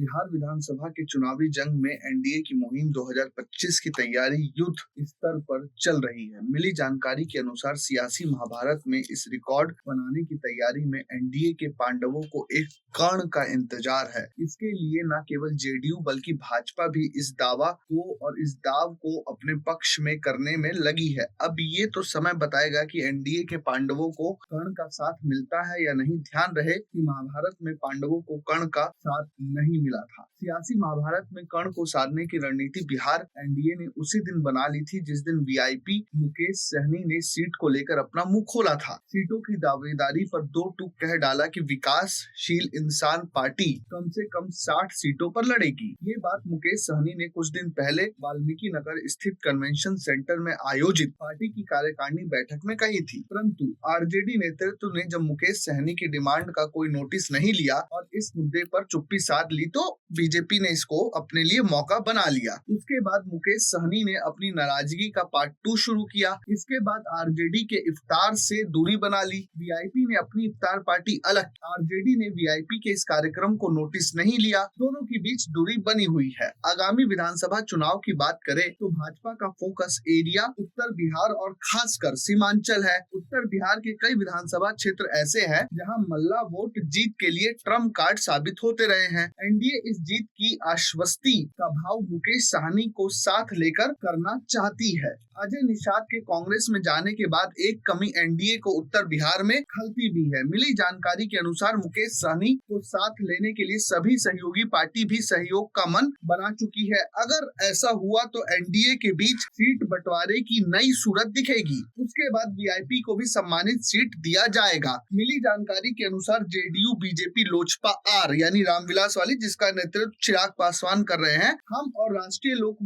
बिहार विधानसभा के चुनावी जंग में एनडीए की मुहिम 2025 की तैयारी युद्ध स्तर पर चल रही है। मिली जानकारी के अनुसार सियासी महाभारत में इस रिकॉर्ड बनाने की तैयारी में एनडीए के पांडवों को एक कर्ण का इंतजार है। इसके लिए न केवल जेडीयू बल्कि भाजपा भी इस दाव को अपने पक्ष में करने में लगी है। अब ये तो समय बताएगा कि एनडीए के पांडवों को कर्ण का साथ मिलता है या नहीं। ध्यान रहे कि महाभारत में पांडवों को कर्ण का साथ नहीं मिला था। सियासी महाभारत में कर्ण को साधने की रणनीति बिहार एनडीए ने उसी दिन बना ली थी जिस दिन वीआईपी मुकेश सहनी ने सीट को लेकर अपना मुंह खोला था। सीटों की दावेदारी पर दो टूक कह डाला कि विकासशील इंसान पार्टी कम से कम 60 सीटों पर लड़ेगी। ये बात मुकेश सहनी ने कुछ दिन पहले वाल्मीकि नगर स्थित कन्वेंशन सेंटर में आयोजित पार्टी की कार्यकारिणी बैठक में कही थी। परंतु आरजेडी नेतृत्व ने जब मुकेश सहनी की डिमांड का कोई नोटिस नहीं लिया और इस मुद्दे पर चुप्पी साध ली तो बीजेपी ने इसको अपने लिए मौका बना लिया। उसके बाद मुकेश सहनी ने अपनी नाराजगी का पार्ट 2 शुरू किया। इसके बाद आरजेडी के इफ्तार से दूरी बना ली। वीआईपी ने अपनी इफ्तार पार्टी अलग, आरजेडी ने वीआईपी के इस कार्यक्रम को नोटिस नहीं लिया। दोनों के बीच दूरी बनी हुई है। आगामी विधानसभा चुनाव की बात करें तो भाजपा का फोकस एरिया उत्तर बिहार और खासकर सीमांचल है। उत्तर बिहार के कई विधानसभा क्षेत्र ऐसे हैं जहां मल्ला वोट जीत के लिए ट्रम्प कार्ड साबित होते रहे हैं। एनडीए इस जीत की आश्वस्ति का भाव मुकेश सहनी को साथ लेकर करना चाहती है। अजय निषाद के कांग्रेस में जाने के बाद एक कमी एनडीए को उत्तर बिहार में खलती भी है। मिली जानकारी के अनुसार मुकेश सहनी को साथ लेने के लिए सभी सहयोगी पार्टी भी सहयोग का मन बना चुकी है। अगर ऐसा हुआ तो एनडीए के बीच सीट बंटवारे की नई सूरत दिखेगी। उसके बाद वीआईपी को भी सम्मानित सीट दिया जाएगा। मिली जानकारी के अनुसार जेडीयू बीजेपी लोजपा आर यानी रामविलास वाली, जिसका नेतृत्व चिराग पासवान कर रहे हैं, हम और राष्ट्रीय लोक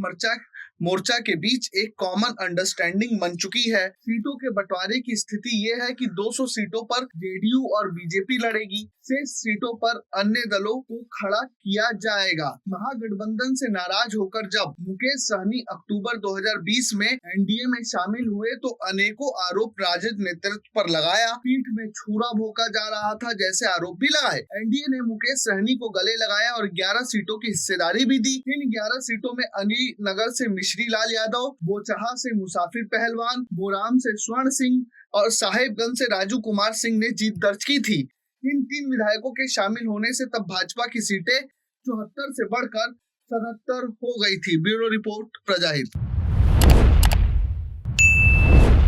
मोर्चा के बीच एक कॉमन अंडरस्टैंडिंग बन चुकी है। सीटों के बंटवारे की स्थिति ये है कि 200 सीटों पर जेडीयू और बीजेपी लड़ेगी। शेष सीटों पर अन्य दलों को खड़ा किया जाएगा। महागठबंधन से नाराज होकर जब मुकेश सहनी अक्टूबर 2020 में एनडीए में शामिल हुए तो अनेकों आरोप राजद नेतृत्व पर लगाया। पीठ में छुरा भोंका जा रहा था जैसे आरोप भी लगाए। एनडीए ने मुकेश सहनी को गले लगाया और 11 सीटों की हिस्सेदारी भी दी। इन 11 सीटों में अलीनगर से मिश्री लाल यादव, बोचहा से मुसाफिर पहलवान, बोराम से स्वर्ण सिंह और साहेबगंज से राजू कुमार सिंह ने जीत दर्ज की थी। इन 3 विधायकों के शामिल होने से तब भाजपा की सीटें 74 से बढ़कर 77 हो गई थी। Bureau report, प्रजाहित।